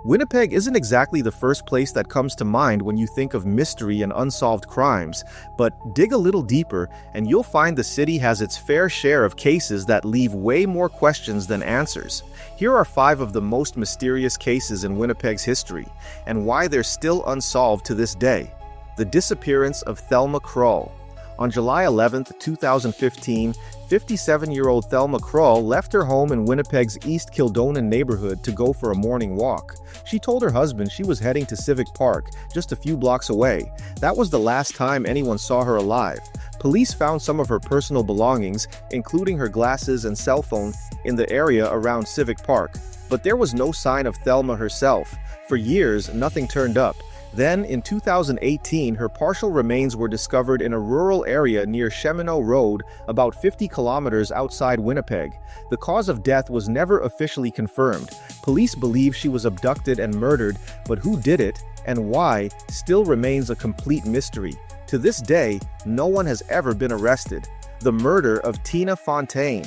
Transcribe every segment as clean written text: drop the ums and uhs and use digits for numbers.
Winnipeg isn't exactly the first place that comes to mind when you think of mystery and unsolved crimes, but dig a little deeper and you'll find the city has its fair share of cases that leave way more questions than answers. Here are 5 of the most mysterious cases in Winnipeg's history, and why they're still unsolved to this day. The disappearance of Thelma Krull. On July 11, 2015, 57-year-old Thelma Krull left her home in Winnipeg's East Kildonan neighborhood to go for a morning walk. She told her husband she was heading to Civic Park, just a few blocks away. That was the last time anyone saw her alive. Police found some of her personal belongings, including her glasses and cell phone, in the area around Civic Park. But there was no sign of Thelma herself. For years, nothing turned up. Then, in 2018, her partial remains were discovered in a rural area near Cheminot Road, about 50 kilometers outside Winnipeg. The cause of death was never officially confirmed. Police believe she was abducted and murdered, but who did it and why still remains a complete mystery. To this day, no one has ever been arrested. The murder of Tina Fontaine.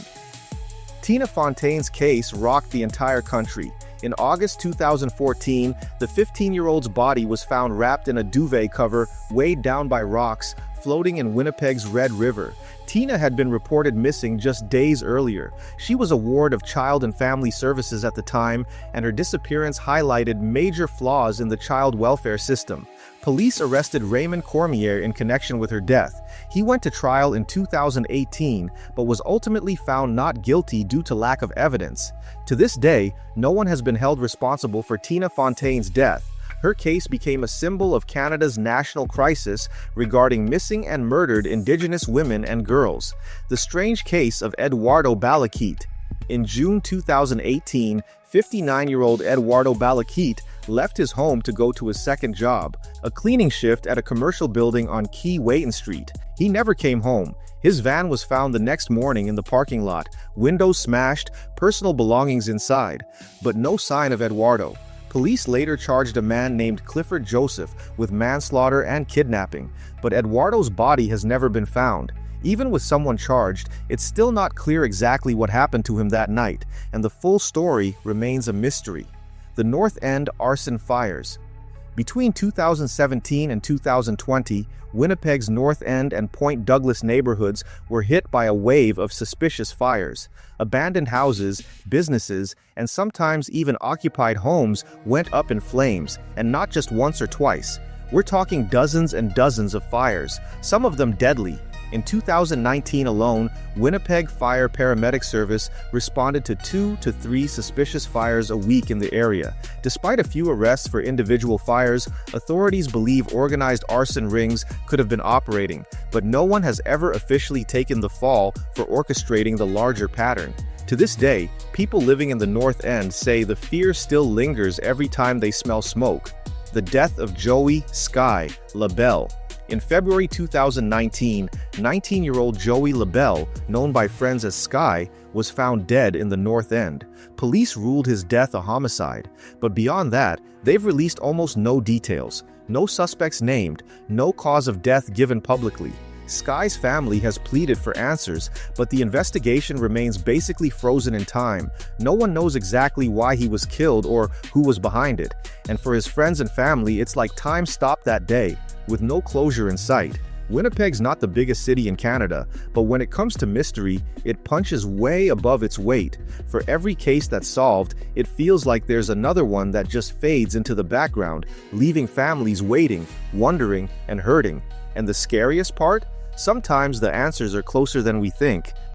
Tina Fontaine's case rocked the entire country. In August 2014, the 15-year-old's body was found wrapped in a duvet cover, weighed down by rocks, floating in Winnipeg's Red River. Tina had been reported missing just days earlier. She was a ward of Child and Family Services at the time, and her disappearance highlighted major flaws in the child welfare system. Police arrested Raymond Cormier in connection with her death. He went to trial in 2018, but was ultimately found not guilty due to lack of evidence. To this day, no one has been held responsible for Tina Fontaine's death. Her case became a symbol of Canada's national crisis regarding missing and murdered Indigenous women and girls. The strange case of Eduardo Balaquite. In June 2018, 59-year-old Eduardo Balaquite left his home to go to his second job, a cleaning shift at a commercial building on Key Wayton Street. He never came home. His van was found the next morning in the parking lot, windows smashed, personal belongings inside, but no sign of Eduardo. Police later charged a man named Clifford Joseph with manslaughter and kidnapping, but Eduardo's body has never been found. Even with someone charged, it's still not clear exactly what happened to him that night, and the full story remains a mystery. The North End arson fires. Between 2017 and 2020, Winnipeg's North End and Point Douglas neighborhoods were hit by a wave of suspicious fires. Abandoned houses, businesses, and sometimes even occupied homes went up in flames, and not just once or twice. We're talking dozens and dozens of fires, some of them deadly. In 2019 alone, Winnipeg Fire Paramedic Service responded to 2 to 3 suspicious fires a week in the area. Despite a few arrests for individual fires, authorities believe organized arson rings could have been operating, but no one has ever officially taken the fall for orchestrating the larger pattern. To this day, people living in the North End say the fear still lingers every time they smell smoke. The death of Joey "Sky" LaBelle. In February 2019, 19-year-old Joey LaBelle, known by friends as Sky, was found dead in the North End. Police ruled his death a homicide, but beyond that, they've released almost no details. No suspects named, no cause of death given publicly. Sky's family has pleaded for answers, but the investigation remains basically frozen in time. No one knows exactly why he was killed or who was behind it. And for his friends and family, it's like time stopped that day, with no closure in sight. Winnipeg's not the biggest city in Canada, but when it comes to mystery, it punches way above its weight. For every case that's solved, it feels like there's another one that just fades into the background, leaving families waiting, wondering, and hurting. And the scariest part? Sometimes the answers are closer than we think.